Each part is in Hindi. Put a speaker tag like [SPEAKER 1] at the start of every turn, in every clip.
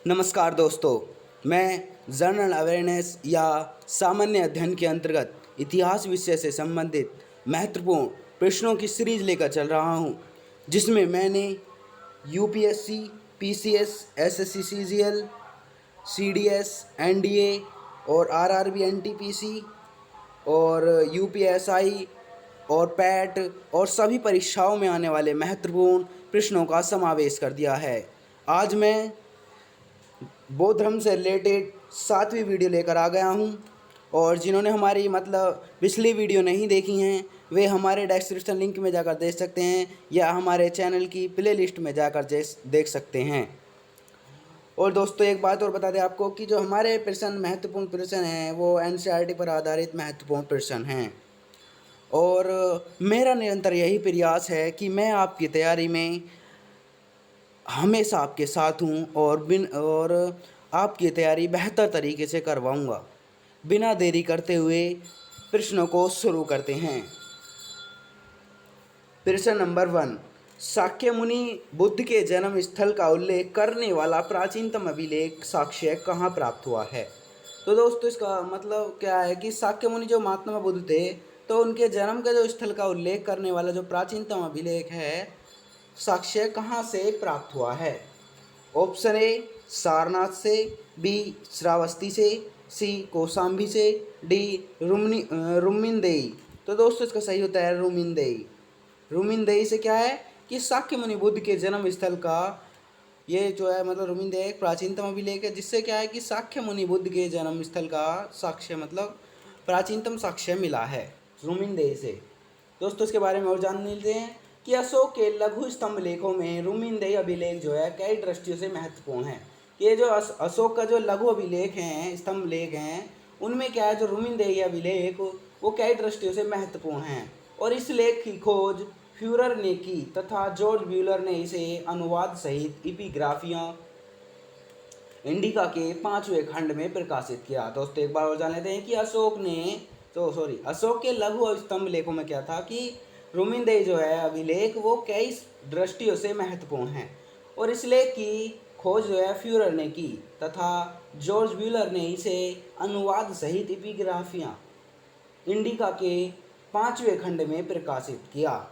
[SPEAKER 1] नमस्कार दोस्तों, मैं जनरल अवेयरनेस या सामान्य अध्ययन के अंतर्गत इतिहास विषय से संबंधित महत्वपूर्ण प्रश्नों की सीरीज लेकर चल रहा हूं, जिसमें मैंने UPSC, PCS, SSC CGL, CDS, NDA और आरआरबी एनटीपीसी और यूपीएसआई और पैट और सभी परीक्षाओं में आने वाले महत्वपूर्ण प्रश्नों का समावेश कर दिया है। आज मैं बौद्ध धर्म से रिलेटेड 7वीं वीडियो लेकर आ गया हूँ और जिन्होंने हमारी पिछली वीडियो नहीं देखी हैं वे हमारे डिस्क्रिप्शन लिंक में जाकर देख सकते हैं या हमारे चैनल की प्लेलिस्ट में जाकर देख सकते हैं। और दोस्तों एक बात और बता दें आपको कि जो हमारे प्रश्न महत्वपूर्ण प्रश्न हैं वो एनसीईआरटी पर आधारित महत्वपूर्ण प्रश्न हैं और मेरा निरंतर यही प्रयास है कि मैं आपकी तैयारी में हमेशा आपके साथ हूँ और आपकी तैयारी बेहतर तरीके से करवाऊँगा। बिना देरी करते हुए प्रश्नों को शुरू करते हैं। प्रश्न नंबर 1, शाक्य मुनि बुद्ध के जन्म स्थल का उल्लेख करने वाला प्राचीनतम अभिलेख साक्ष्य कहाँ प्राप्त हुआ है? तो दोस्तों इसका मतलब क्या है कि शाक्य मुनि जो महात्मा बुद्ध थे तो उनके जन्म का जो स्थल का उल्लेख करने वाला जो प्राचीनतम अभिलेख है साक्ष्य कहाँ से प्राप्त हुआ है? ऑप्शन ए सारनाथ से, बी श्रावस्ती से, सी कौशाम्बी से, डी रुमिनदेई। तो दोस्तों इसका सही होता है रुमिनदेई। रुमिनदेई से क्या है कि शाक्य मुनि बुद्ध के जन्म स्थल का ये जो है रुमिनदेई एक प्राचीनतम अभिलेख है जिससे क्या है कि शाक्य मुनि बुद्ध के जन्म स्थल का साक्ष्य प्राचीनतम साक्ष्य मिला है रुमिनदेई से। दोस्तों इसके बारे में और जान लेते हैं कि अशोक के लघु स्तंभ लेखों में रुमिनदेई अभिलेख जो है कई दृष्टियों से महत्वपूर्ण है। ये जो अशोक का जो लघु अभिलेख हैं, स्तंभ लेख हैं, उनमें क्या है जो रुमिनदेई अभिलेख वो कई दृष्टियों से महत्वपूर्ण हैं और इस लेख की खोज फ्यूरर ने की तथा जॉर्ज ब्यूलर ने इसे अनुवाद सहित इपिग्राफियाँ इंडिका के 5वें खंड में प्रकाशित किया। दोस्तों एक बार और जान लेते हैं कि अशोक के लघु स्तंभ लेखों में क्या था कि रुमिनदेई जो है अभिलेख वो कई दृष्टियों से महत्वपूर्ण है और इस लेख की खोज जो है फ्यूरर ने की तथा जॉर्ज ब्यूलर ने इसे अनुवाद सहित इपिग्राफियाँ इंडिका के 5वें खंड में प्रकाशित किया।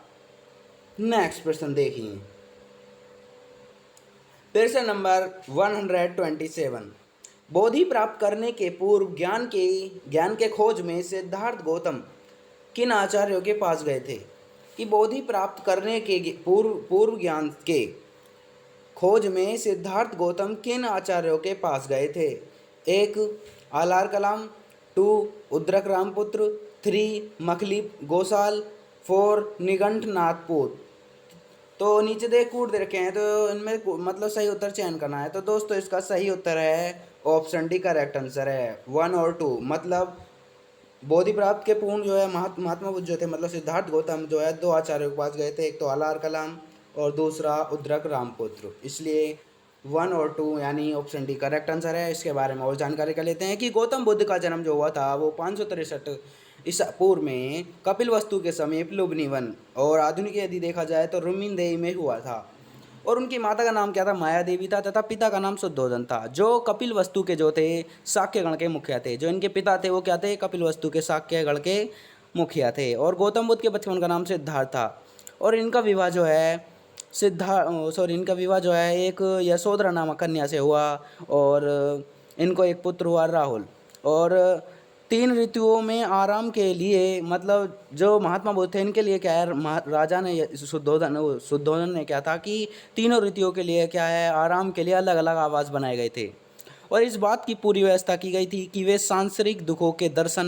[SPEAKER 1] नेक्स्ट प्रश्न देखिए। प्रश्न नंबर 127, बोधि प्राप्त करने के पूर्व ज्ञान के खोज में सिद्धार्थ गौतम किन आचार्यों के पास गए थे? कि बोधि प्राप्त करने के पूर्व ज्ञान के खोज में सिद्धार्थ गौतम किन आचार्यों के पास गए थे? 1 आलार कलाम, 2 उद्रक रामपुत्र, 3 मखलिप गोसाल, 4 निगंठ नाथपुर। तो नीचे दे कूट दे रखे हैं तो इनमें सही उत्तर चयन करना है। तो दोस्तों इसका सही उत्तर है ऑप्शन डी करेक्ट आंसर है 1 और 2। बोधि प्राप्त के पूर्ण जो है महात्मा बुद्ध जो थे सिद्धार्थ गौतम जो है 2 आचार्यों के पास गए थे, एक तो आलार कलाम और दूसरा उद्रक रामपुत्र। इसलिए 1 और 2 यानी ऑप्शन डी करेक्ट आंसर है। इसके बारे में और जानकारी कर लेते हैं कि गौतम बुद्ध का जन्म जो हुआ था वो 563 ईसा पूर्व में कपिलवस्तु के समीप लुम्बिनी वन और आधुनिक यदि देखा जाए तो रुमिनदेई में हुआ था और उनकी माता का नाम क्या था? माया देवी था तथा पिता का नाम शुद्धोधन था जो कपिलवस्तु के जो थे शाक्य गण के मुखिया थे। जो इनके पिता थे वो क्या थे? कपिलवस्तु के शाक्य गण के मुखिया थे और गौतम बुद्ध के बचपन का नाम सिद्धार्थ था और इनका विवाह जो है एक यशोधरा नामक कन्या से हुआ और इनको एक पुत्र हुआ राहुल। और 3 ऋतुओं में आराम के लिए जो महात्मा बुद्ध थे इनके लिए क्या है राजा ने शुद्धोधन ने क्या था कि तीनों ऋतुओं के लिए क्या है आराम के लिए अलग अलग आवास बनाए गए थे और इस बात की पूरी व्यवस्था की गई थी कि वे सांसारिक दुखों के दर्शन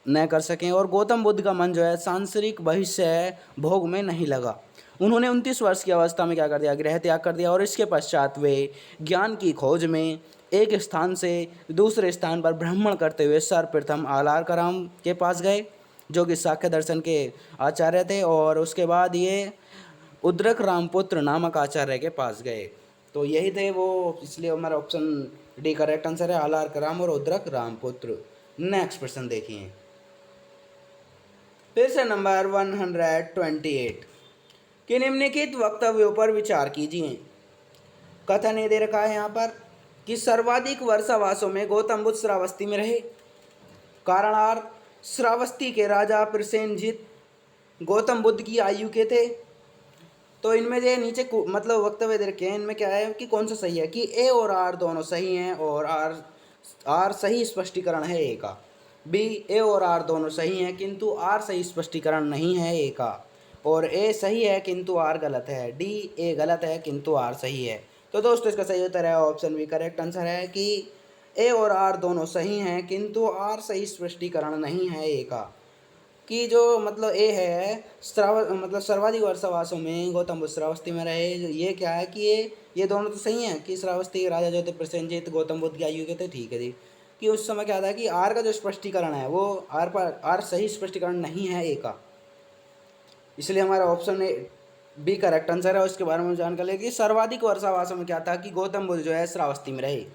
[SPEAKER 1] न कर सकें और गौतम बुद्ध का मन जो है सांसारिक भविष्य भोग में नहीं लगा। उन्होंने 29 वर्ष की अवस्था में क्या कर दिया? गृह त्याग कर दिया और इसके पश्चात वे ज्ञान की खोज में एक स्थान से दूसरे स्थान पर भ्रमण करते हुए सर्वप्रथम आलार कलाम के पास गए जो कि शाक्य दर्शन के आचार्य थे और उसके बाद ये उद्रक रामपुत्र नामक आचार्य के पास गए। तो यही थे वो, इसलिए हमारा ऑप्शन डी करेक्ट आंसर है, आलार कलाम और उद्रक रामपुत्र। नेक्स्ट प्रश्न देखिए। प्रश्न नंबर 128 कि निम्नलिखित वक्तव्यों पर विचार कीजिए। कथन ये दे रखा है यहाँ पर कि सर्वाधिक वर्षावासों में गौतम बुद्ध श्रावस्ती में रहे। कारण आर, श्रावस्ती के राजा प्रसेनजित गौतम बुद्ध की आयु के थे। तो इनमें जो नीचे मतलब वक्तव्य दे रखे हैं, इनमें क्या है कि कौन सा सही है, कि ए और आर दोनों सही हैं और आर सही स्पष्टीकरण है ए का। बी, ए और आर दोनों सही हैं किंतु आर सही स्पष्टीकरण नहीं है ए का। और ए सही है किंतु आर गलत है। डी, ए गलत है किंतु आर सही है। तो दोस्तों इसका सही उत्तर है ऑप्शन बी करेक्ट आंसर है कि ए और आर दोनों सही हैं किंतु आर सही स्पष्टीकरण नहीं है ए का। कि जो मतलब ए है मतलब सर्वाधिक वर्षावासों में गौतम बुद्ध श्रावस्ती में रहे, ये क्या है कि ये दोनों तो सही हैं कि श्रावस्ती के राजा जो थे प्रसेनजित गौतम बुद्ध की आयु के थे, ठीक है जी। कि उस समय क्या था कि आर का जो स्पष्टीकरण है वो आर सही स्पष्टीकरण नहीं है ए का, इसलिए हमारा option A B correct answer है। और इसके बारे में जानकारी लें कि सर्वाधिक वर्षावासों में क्या था कि गौतम बुद्ध जो है श्रावस्ती में रहे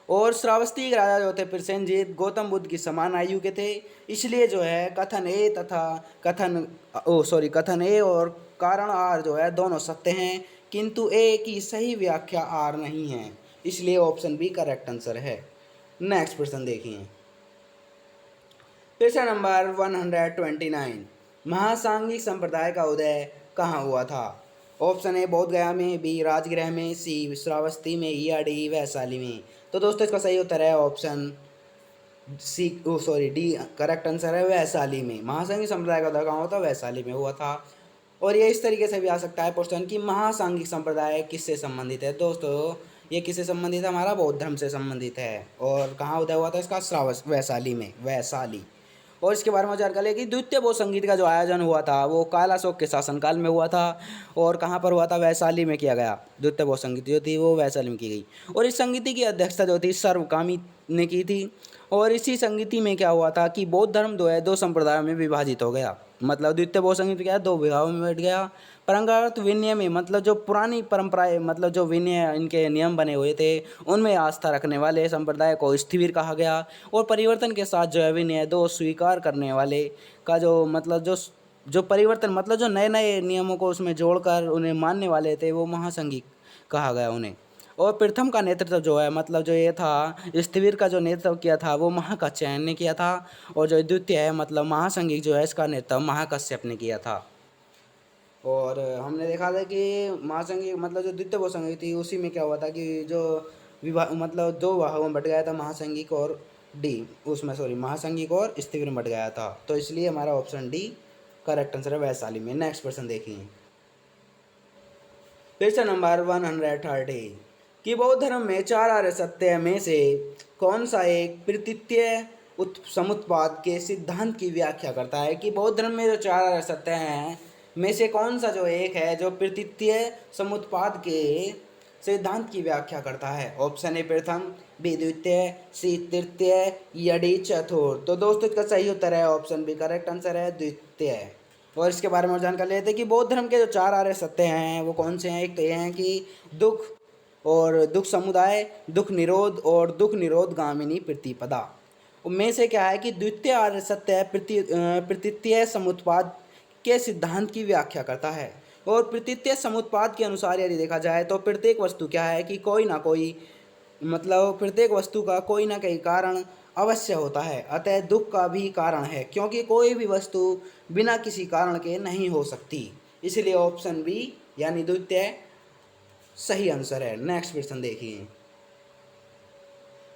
[SPEAKER 1] और श्रावस्ती के राजा जो थे प्रसेनजित गौतम बुद्ध की समान आयु के थे, इसलिए जो है कथन ए तथा कथन ए और कारण आर जो है दोनों सत्य हैं किंतु ए की सही व्याख्या आर नहीं है, इसलिए ऑप्शन बी करेक्ट आंसर है। नेक्स्ट प्रश्न देखिए, प्रश्न नंबर 129, महासांघिक संप्रदाय का उदय कहाँ हुआ था? ऑप्शन ए बौद्ध गया में, बी राजगृह में, सी श्रावस्ती में या डी वैशाली में। तो दोस्तों इसका सही उत्तर है ऑप्शन डी करेक्ट आंसर है वैशाली में। महासांघिक संप्रदाय का उदय कहाँ हुआ था? वैशाली में हुआ था। और ये इस तरीके से भी आ सकता है क्वेश्चन कि महासांघिक संप्रदाय किससे संबंधित है। दोस्तों ये किससे संबंधित है? हमारा बौद्ध धर्म से संबंधित है। और कहाँ उदय हुआ था इसका? वैशाली में, वैशाली। और इसके बारे में जानकारी है कि द्वितीय बौद्ध संगीत का जो आयोजन हुआ था वो काल अशोक के शासनकाल में हुआ था। और कहाँ पर हुआ था? वैशाली में किया गया। द्वितीय बौद्ध संगीत जो थी वो वैशाली में की गई। और इस संगीति की अध्यक्षता जो थी सर्वकामी ने की थी। और इसी संगीति में क्या हुआ था कि बौद्ध धर्म जो है दो संप्रदायों में विभाजित हो गया। मतलब द्वितीय बौद्ध संगीत क्या है, दो विभागों में बैठ गया। परंपरागत विनय में मतलब जो पुरानी परंपराएं मतलब जो विनय इनके नियम बने हुए थे उनमें आस्था रखने वाले संप्रदाय को स्थिविर कहा गया। और परिवर्तन के साथ जो है विनय दो स्वीकार करने वाले का जो मतलब जो परिवर्तन मतलब जो नए नए नियमों को उसमें जोड़कर उन्हें मानने वाले थे वो महासंघिक कहा गया उन्हें। और प्रथम का नेतृत्व जो है मतलब जो ये था स्थिविर का जो नेतृत्व किया था वो महाकात्यायन ने किया था। और जो द्वितीय है मतलब महासंघिक जो है इसका नेतृत्व महाकश्यप ने किया था। और हमने देखा था कि महासंघिक मतलब जो द्वितीय बौद्ध संघ थी उसी में क्या हुआ था कि जो विभाग मतलब दो भागों में बट गया था, महासंघिक और महासंघिक और स्थिविर में बट गया था। तो इसलिए हमारा ऑप्शन डी करेक्ट आंसर है वैशाली में। नेक्स्ट प्रश्न देखिए, प्रश्न नंबर 130 कि बौद्ध धर्म में चार आर्य सत्य में से कौन सा एक प्रतीत्य समुत्पाद के सिद्धांत की व्याख्या करता है? कि बौद्ध धर्म में जो चार आर्य सत्य हैं में से कौन सा जो एक है जो प्रतीत्य समुत्पाद के सिद्धांत की व्याख्या करता है? ऑप्शन ए प्रथम, बी द्वितीय, सी तृतीय या डी चतुर्थ। तो दोस्तों इसका सही उत्तर है ऑप्शन बी करेक्ट आंसर है द्वितीय। और इसके बारे में जानकारी लेते हैं कि बौद्ध धर्म के जो चार आर्य सत्य हैं वो कौन से हैं। एक तो ये हैं कि दुख और दुख समुदाय, दुख निरोध और दुख निरोध गामिनी प्रतिपदा। में से क्या है कि द्वितीय आर्य सत्य प्रतीत्य समुत्पाद के सिद्धांत की व्याख्या करता है। और प्रतीत्य समुत्पाद के अनुसार यदि देखा जाए तो प्रत्येक वस्तु क्या है कि कोई ना कोई मतलब प्रत्येक वस्तु का कोई ना कोई कारण अवश्य होता है, अतः दुख का भी कारण है क्योंकि कोई भी वस्तु बिना किसी कारण के नहीं हो सकती। इसलिए ऑप्शन बी यानी द्वितीय सही आंसर है। नेक्स्ट प्रश्न देखिए,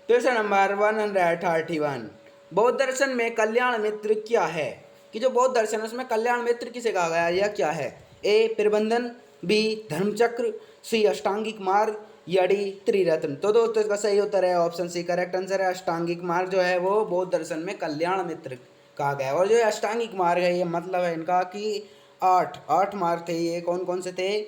[SPEAKER 1] प्रश्न नंबर 131 बौद्ध दर्शन में कल्याण मित्र क्या है? कि जो बौद्ध दर्शन है उसमें कल्याण मित्र किसे कहा गया है, यह क्या है? ए प्रबंधन, बी धर्मचक्र, सी अष्टांगिक मार्ग या डी त्रिरत्न। तो दोस्तों इसका सही उत्तर है ऑप्शन सी करेक्ट आंसर है। अष्टांगिक मार्ग जो है वो बौद्ध दर्शन में कल्याण मित्र कहा गया है। और जो अष्टांगिक मार्ग है ये मतलब है इनका कि आठ मार्ग थे। ये कौन कौन से थे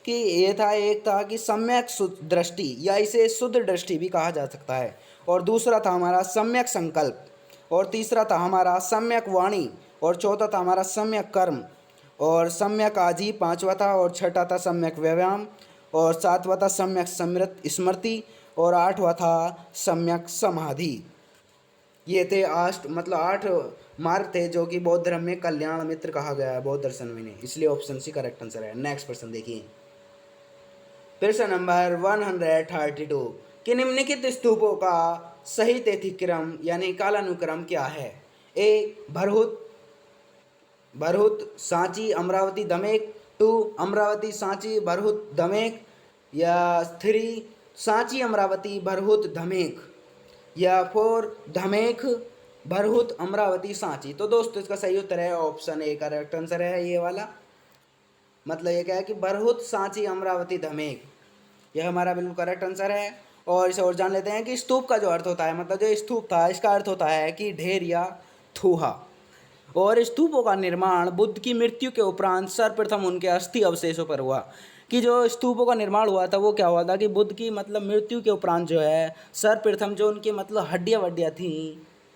[SPEAKER 1] कि ये था, एक था कि सम्यक दृष्टि या इसे शुद्ध दृष्टि भी कहा जा सकता है। और दूसरा था हमारा सम्यक संकल्प। और तीसरा था हमारा सम्यक वाणी। और चौथा था हमारा सम्यक कर्म। और सम्यक आजीव पांचवा था। और छठा था सम्यक व्यायाम। और सातवां था सम्यक स्मृति। और आठवां था सम्यक समाधि। ये थे आठ मार्ग थे जो कि बौद्ध धर्म में कल्याण मित्र कहा गया है बौद्ध दर्शन में, इसलिए ऑप्शन सी करेक्ट आंसर है। नेक्स्ट प्रश्न देखिए, प्रश्न नंबर 132 कि निम्नलिखित स्तूपों का सही तिथिक्रम यानी कालानुक्रम क्या है? ए भरहुत भरहुत सांची अमरावती दमेक, 2 अमरावती सांची भरहुत दमेक, या 3 सांची अमरावती भरहुत धमेक, या 4 धमेक भरहुत अमरावती सांची। तो दोस्तों इसका सही उत्तर है ऑप्शन ए करेक्ट आंसर है ये वाला। मतलब ये क्या है कि भरहुत सांची अमरावती धमेक, यह हमारा बिल्कुल करेक्ट आंसर है। और इसे और जान लेते हैं कि स्तूप का जो अर्थ होता है, मतलब जो स्तूप था इसका अर्थ होता है कि ढेर या थूहा। और स्तूपों का निर्माण बुद्ध की मृत्यु के उपरांत सर्वप्रथम उनके अस्थि अवशेषों पर हुआ। कि जो स्तूपों का निर्माण हुआ था वो क्या हुआ था कि बुद्ध की मतलब मृत्यु के उपरांत जो है सर्वप्रथम जो उनकी मतलब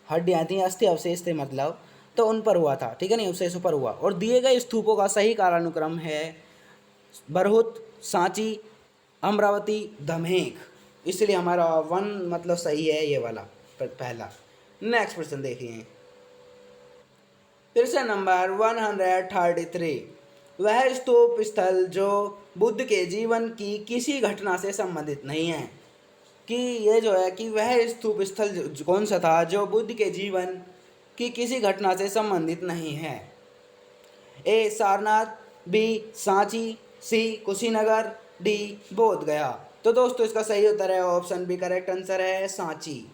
[SPEAKER 1] हड्डियाँ थी अस्थि अवशेष थे मतलब, तो उन पर हुआ था, ठीक है नहीं, अवशेषों पर हुआ। और दिए गए स्तूपों का सही कालानुक्रम है भरहुत सांची अमरावती धमेक, इसलिए हमारा 1 मतलब सही है ये वाला पहला। नेक्स्ट प्रश्न देखिए प्रश्न नंबर 133 वह स्तूप स्थल जो बुद्ध के जीवन की किसी घटना से संबंधित नहीं है। कि ये जो है कि वह स्तूप स्थल कौन सा था जो बुद्ध के जीवन की किसी घटना से संबंधित नहीं है? ए सारनाथ, बी सांची, सी कुशीनगर, डी बोध गया। तो दोस्तों इसका सही उत्तर है ऑप्शन बी करेक्ट आंसर है सांची।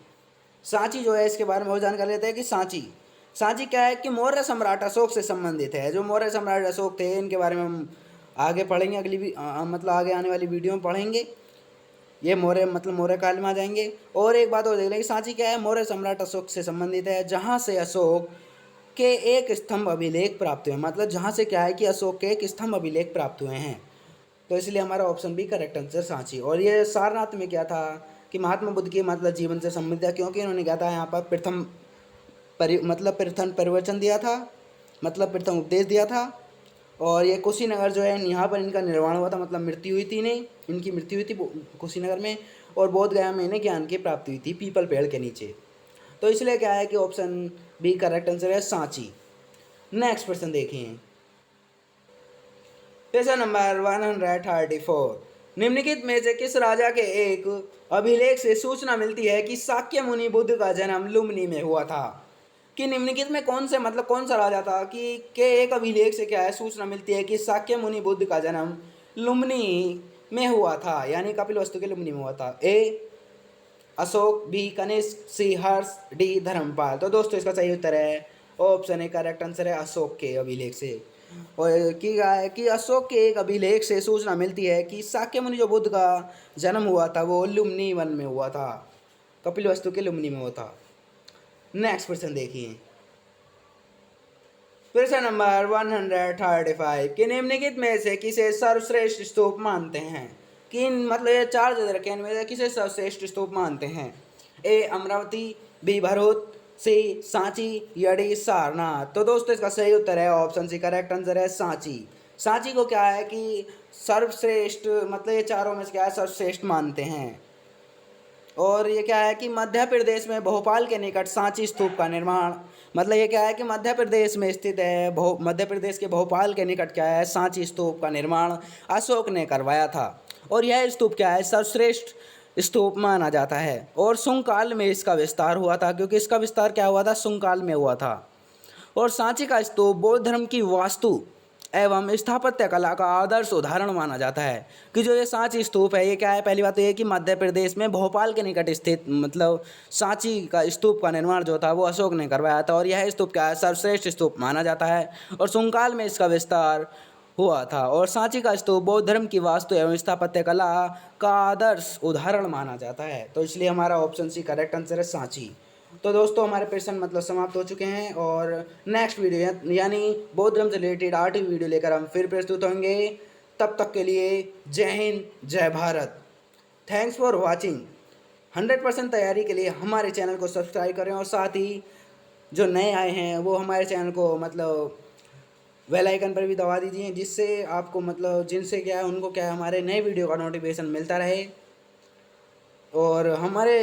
[SPEAKER 1] सांची जो है इसके बारे में और जानकारी लेते हैं कि सांची क्या है कि मौर्य सम्राट अशोक से संबंधित है। जो मौर्य सम्राट अशोक थे इनके बारे में हम आगे पढ़ेंगे, मतलब आगे आने वाली वीडियो में पढ़ेंगे। ये मौर्य काल में आ जाएंगे। और एक बात और देख लें कि सांची क्या है, मौर्य सम्राट अशोक से संबंधित है, जहाँ से अशोक के एक स्तंभ अभिलेख प्राप्त हुए, मतलब जहाँ से क्या है कि अशोक के एक स्तंभ अभिलेख प्राप्त हुए हैं। तो इसलिए हमारा option B correct answer Sanchi. और ये सारनाथ में क्या था कि महात्मा बुद्ध के मतलब जीवन से संबंधित है, क्योंकि इन्होंने क्या था यहाँ पर प्रथम प्रवचन दिया था, मतलब प्रथम उपदेश दिया था। और ये कुशीनगर जो है यहाँ पर इनका निर्माण हुआ था, मतलब मृत्यु हुई थी इनकी मृत्यु हुई थी कुशीनगर में। और बोध गया में इन्हें ज्ञान की प्राप्ति हुई थी पीपल पेड़ के नीचे। तो इसलिए क्या है कि ऑप्शन बी करेक्ट आंसर है सांची। नेक्स्ट प्रश्न देखिए प्रश्न नंबर 134 निम्नलिखित में से किस राजा के एक अभिलेख से सूचना मिलती है कि शाक्य मुनि बुद्ध का जन्म लुम्बिनी में हुआ था? कि निम्नलिखित में कौन सा राजा था कि के एक अभिलेख से क्या है सूचना मिलती है कि शाक्य मुनि बुद्ध का जन्म लुम्बिनी में हुआ था, यानी कपिलवस्तु के लुम्बिनी में हुआ था? ए अशोक, बी कनिष्क, सी हर्ष, डी धर्मपाल। तो दोस्तों इसका सही उत्तर है ऑप्शन ए करेक्ट आंसर है अशोक के अभिलेख से। और की है कि अशोक के एक अभिलेख से सूचना मिलती है कि शाक्य मुनि जो बुद्ध का जन्म हुआ था वो लुम्बिनी वन में हुआ था, कपिलवस्तु के लुम्बिनी में हुआ था। नेक्स्ट प्रश्न देखिए प्रश्न नंबर 135 कि निम्नलिखित में से किसे सर्वश्रेष्ठ स्तूप मानते हैं? कि मतलब ये 4 जो रखे इनमें से किसे सर्वश्रेष्ठ स्तूप मानते हैं? ए अमरावती, बी भरहुत, सी सांची, या डी सारनाथ। तो दोस्तों इसका सही उत्तर है ऑप्शन सी करेक्ट आंसर है सांची। सांची को क्या है कि सर्वश्रेष्ठ, मतलब ये चारों में से क्या है सर्वश्रेष्ठ मानते हैं। और ये क्या है कि मध्य प्रदेश में भोपाल के निकट सांची स्तूप का निर्माण, मतलब ये क्या है कि मध्य प्रदेश में स्थित है, मध्य प्रदेश के भोपाल के निकट क्या है सांची स्तूप का निर्माण अशोक ने करवाया था। और यह स्तूप क्या है सर्वश्रेष्ठ स्तूप माना जाता है। और शुंग काल में इसका विस्तार हुआ था, क्योंकि इसका विस्तार क्या हुआ था शुंग काल में हुआ था। और सांची का स्तूप बौद्ध धर्म की वास्तु एवं स्थापत्य कला का आदर्श उदाहरण माना जाता है। कि जो ये सांची स्तूप है ये क्या है, पहली बात तो ये कि मध्य प्रदेश में भोपाल के निकट स्थित, मतलब सांची का स्तूप का निर्माण जो था वो अशोक ने करवाया था। और यह स्तूप क्या है सर्वश्रेष्ठ स्तूप माना जाता है। और शुंग काल में इसका विस्तार हुआ था। और सांची का स्तूप बौद्ध धर्म की वास्तु एवं स्थापत्य कला का आदर्श उदाहरण माना जाता है। तो इसलिए हमारा ऑप्शन सी करेक्ट आंसर है सांची। तो दोस्तों हमारे प्रश्न मतलब समाप्त हो चुके हैं। और नेक्स्ट वीडियो यानी बौद्ध धर्म से रिलेटेड 8वीं वीडियो लेकर हम फिर प्रस्तुत होंगे। तब तक के लिए जय हिंद, जय भारत। Thanks for watching. 100% तैयारी के लिए हमारे चैनल को सब्सक्राइब करें और साथ ही जो नए आए हैं वो हमारे चैनल को मतलब बेल आइकन पर भी दबा दीजिए, जिससे आपको मतलब जिनसे क्या है उनको क्या है हमारे नए वीडियो का नोटिफिकेशन मिलता रहे। और हमारे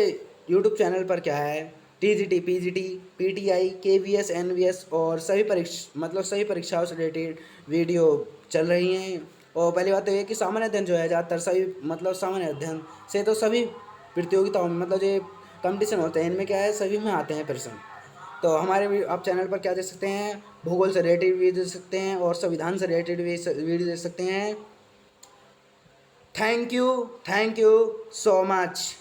[SPEAKER 1] यूट्यूब चैनल पर क्या है TGT, PGT, PTI, KVS, NVS और सभी परीक्षाओं से रिलेटेड वीडियो चल रही हैं। और पहली बात तो ये कि सामान्य अध्ययन जो है ज़्यादातर सभी मतलब सामान्य अध्ययन से तो सभी प्रतियोगिताओं में मतलब जो कंपटीशन होते हैं इनमें क्या है सभी में आते हैं प्रश्न। तो हमारे आप चैनल पर क्या देख सकते हैं, भूगोल से रिलेटेड वीडियो देख सकते हैं और संविधान से रिलेटेड वीडियो देख सकते हैं। Thank you so much.